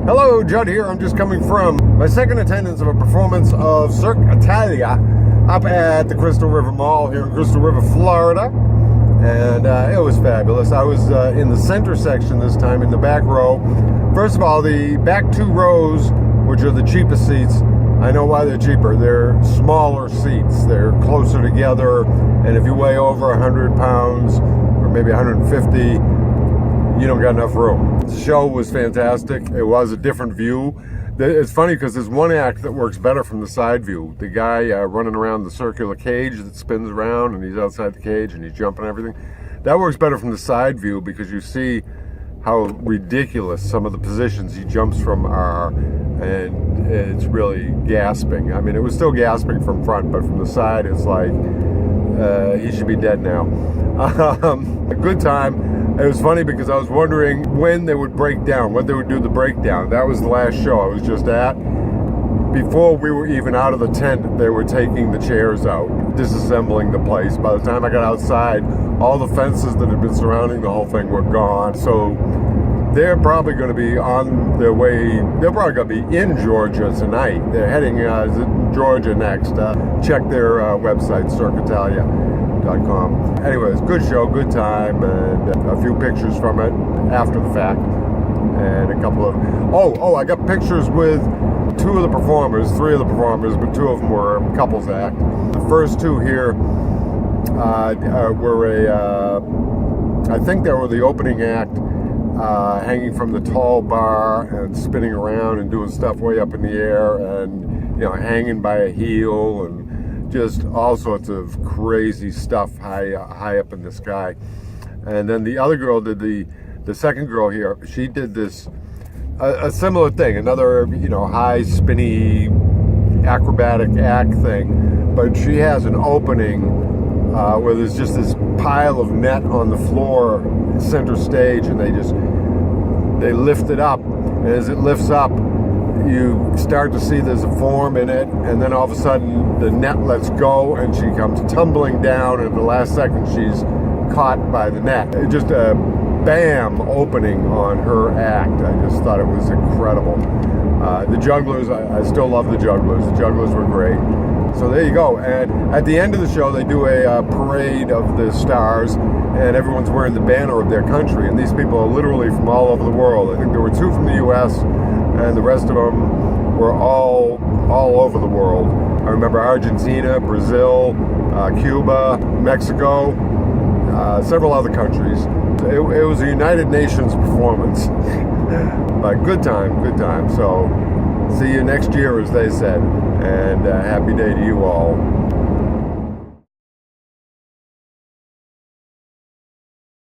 Hello, Judd here. I'm just coming from my second attendance of a performance of Cirque Italia up at the Crystal River Mall here in Crystal River, Florida. And it was fabulous. I was in the center section this time, in the back row. First of all, the back two rows, which are the cheapest seats, I know why they're cheaper. They're smaller seats. They're closer together. And if you weigh over 100 pounds, or maybe 150, you don't got enough room. The show was fantastic. It was a different view. It's funny because there's one act that works better from the side view. The guy running around the circular cage that spins around, and he's outside the cage and he's jumping and everything. That works better from the side view because you see how ridiculous some of the positions he jumps from are, and it's really gasping. I mean, it was still gasping from front, but from the side it's like he should be dead now. A good time. It was funny because I was wondering when they would break down, what they would do the breakdown. That was the last show I was just at. Before we were even out of the tent, they were taking the chairs out, disassembling the place. By the time I got outside, all the fences that had been surrounding the whole thing were gone. So they're probably going to be on their way. They're probably going to be in Georgia tonight. They're heading to Georgia next. Check their website, CirqueItalia.com. Anyways, good show, good time, and a few pictures from it after the fact, and a couple of I got pictures with two of the performers, three of the performers, but two of them were couples act. The first two here were I think they were the opening act, hanging from the tall bar and spinning around and doing stuff way up in the air, and hanging by a heel, and just all sorts of crazy stuff high up in the sky. And then the other girl did the second girl here. She did this a similar thing, another high spinny acrobatic act thing, but she has an opening where there's just this pile of net on the floor, center stage, and they lift it up, and as it lifts up, you start to see there's a form in it, and then all of a sudden the net lets go and she comes tumbling down, and at the last second she's caught by the net. It just a bam opening on her act. I just thought it was incredible. The jugglers, I still love the jugglers. The jugglers were great. So there you go. And at the end of the show they do a parade of the stars, and everyone's wearing the banner of their country, and these people are literally from all over the world. I think there were two from the US, and the rest of them were all over the world. I remember Argentina, Brazil, Cuba, Mexico, several other countries. It was a United Nations performance. But good time. So see you next year, as they said, and happy day to you all.